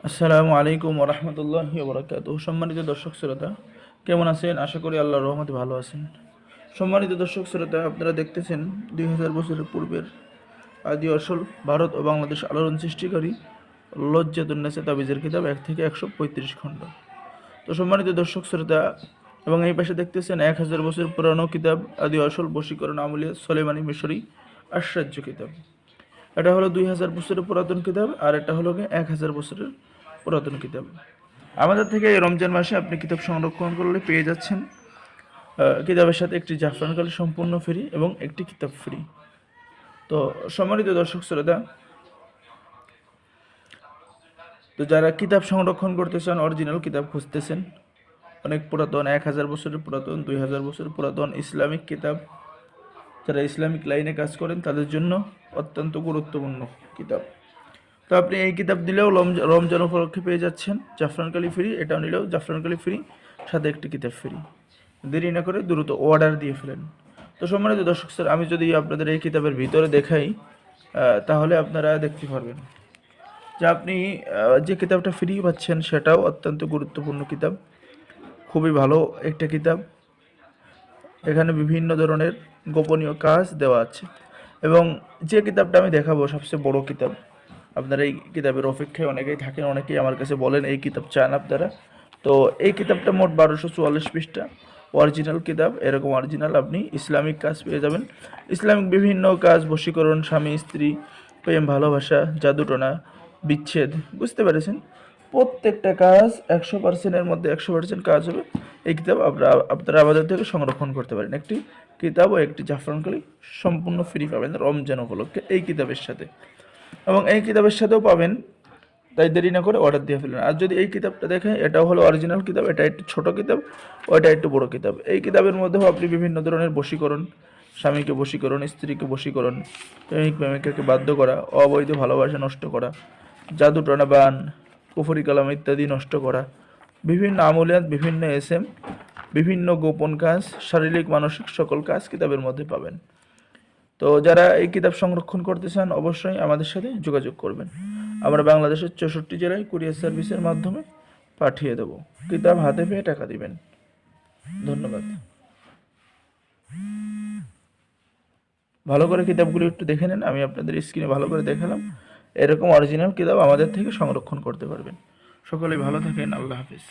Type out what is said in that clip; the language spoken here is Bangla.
আসসালামু আলাইকুম ওরহমতুল্লাহি ওবরাকাতুহু। সম্মানিত দর্শক শ্রোতা, কেমন আছেন? আশা করি আল্লাহর রহমতে ভালো আছেন। সম্মানিত দর্শক শ্রোতা, আপনারা দেখতেছেন 2000 বছরের পূর্বের আদি আসল ভারত ও বাংলাদেশ আলোড়ন সৃষ্টিকারী লজ্জাতুন্নেসা তাবিজের কিতাব 1 থেকে 135 খণ্ড। তো সম্মানিত দর্শক শ্রোতা, এবং এই পাশে দেখতেছেন 1000 বছর পুরানো কিতাব আদি আসল বশীকরণ আমলিয়া সলেমানি মিশরি আশ্চর্য কিতাব। এটা হলো 2000 বছরের পুরাতন কিতাব, আর এটা হলো 1000 বছরের পুরাতন কিতাব। আমাদের থেকে এই রমজান মাসে আপনি কিতাব সংরক্ষণ করলে পেয়ে যাচ্ছেন কিতাবের সাথে একটি জাফরান কালি সম্পূর্ণ ফ্রি এবং একটি কিতাব ফ্রি। তো সম্মানিত দর্শক শ্রোতা, তো যারা কিতাব সংরক্ষণ করতে চান, অরিজিনাল কিতাব খুঁজতেছেন, অনেক পুরাতন 1000 বছরের পুরাতন, 2000 বছরের পুরাতন ইসলামিক কিতাব, যারা ইসলামিক লাইনে কাজ করেন তাদের জন্য অত্যন্ত গুরুত্বপূর্ণ কিতাব। তো আপনি এই কিতাব দিলেও রমজান উপলক্ষে পেয়ে যাচ্ছেন জাফরান কালি ফ্রি, এটাও নিলেও জাফরান কালি ফ্রি, সাথে একটি কিতাব ফ্রি। দেরি না করে দ্রুত অর্ডার দিয়ে ফেলেন। তো সম্মানিত দর্শক স্যার, আমি যদি আপনাদের এই কিতাবের ভিতরে দেখাই, তাহলে আপনারা দেখতে পারবেন যে আপনি যে কিতাবটা ফ্রি পাচ্ছেন সেটাও অত্যন্ত গুরুত্বপূর্ণ কিতাব, খুবই ভালো একটা কিতাব। এখানে বিভিন্ন ধরনের গোপনীয় কাজ দেওয়া আছে, এবং যে কিতাবটা আমি দেখাবো সবচেয়ে বড় কিতাব। আপনারা এই কিতাবের অপেক্ষায় অনেকেই থাকেন, অনেকেই আমার কাছে বলেন এই কিতাব চান আপনারা। তো এই কিতাবটা মোট 1244 পৃষ্ঠা, অরিজিনাল কিতাব। এরকম অরিজিনাল আপনি ইসলামিক কাজ পেয়ে যাবেন, ইসলামিক বিভিন্ন কাজ, বশীকরণ, স্বামী স্ত্রী, প্রেম, ভালোবাসা, জাদুটোনা, বিচ্ছেদ, বুঝতে পেরেছেন? প্রত্যেকটা কাজ 100%-এর মধ্যে 100% কাজ হবে। এই কিতাব আপনারা আমাদের থেকে সংরক্ষণ করতে পারেন। একটি কিতাব ও একটি জাফরান কালি সম্পূর্ণ ফ্রি পাবেন রমজান উপলক্ষে এই কিতাবের সাথে, এবং এই কিতাবের সাথেও পাবেন। তাই দেরি না করে অর্ডার দিয়ে ফেলুন। আর যদি এই কিতাবটা দেখেন, এটাও হলো অরিজিনাল কিতাব, এটা একটু ছোট কিতাব, ওইটা একটু বড় কিতাব। এই কিতাবের মধ্যেও আপনি বিভিন্ন ধরনের বশীকরণ, স্বামীকে বশীকরণ, স্ত্রীকে বশীকরণ, প্রেমিক প্রেমিকাকে বাধ্য করা, অবৈধ ভালোবাসা নষ্ট করা, জাদু টনা বান, কুফরি কালাম ইত্যাদি নষ্ট করা, বিভিন্ন আমলিয়াত, বিভিন্ন এসএম, বিভিন্ন গোপন কাজ, শারীরিক মানসিক সকল কাজ কিতাবের মধ্যে পাবেন। তো যারা এই কিতাব সংরক্ষণ করতে চান অবশ্যই আমাদের সাথে যোগাযোগ করবেন। আমরা বাংলাদেশের 64 জেলায় কুরিয়ার সার্ভিসের মাধ্যমে পাঠিয়ে দেব। কিতাব হাতে পেয়ে টাকা দিবেন। ধন্যবাদ। ভালো করে কিতাবগুলো একটু দেখে নেন, আমি আপনাদের স্ক্রিনে ভালো করে দেখালাম। এরকম অরিজিনাল কিতাব আমাদের থেকে সংরক্ষণ করতে পারবেন। সকলেই ভালো থাকেন। আল্লাহ হাফিজ।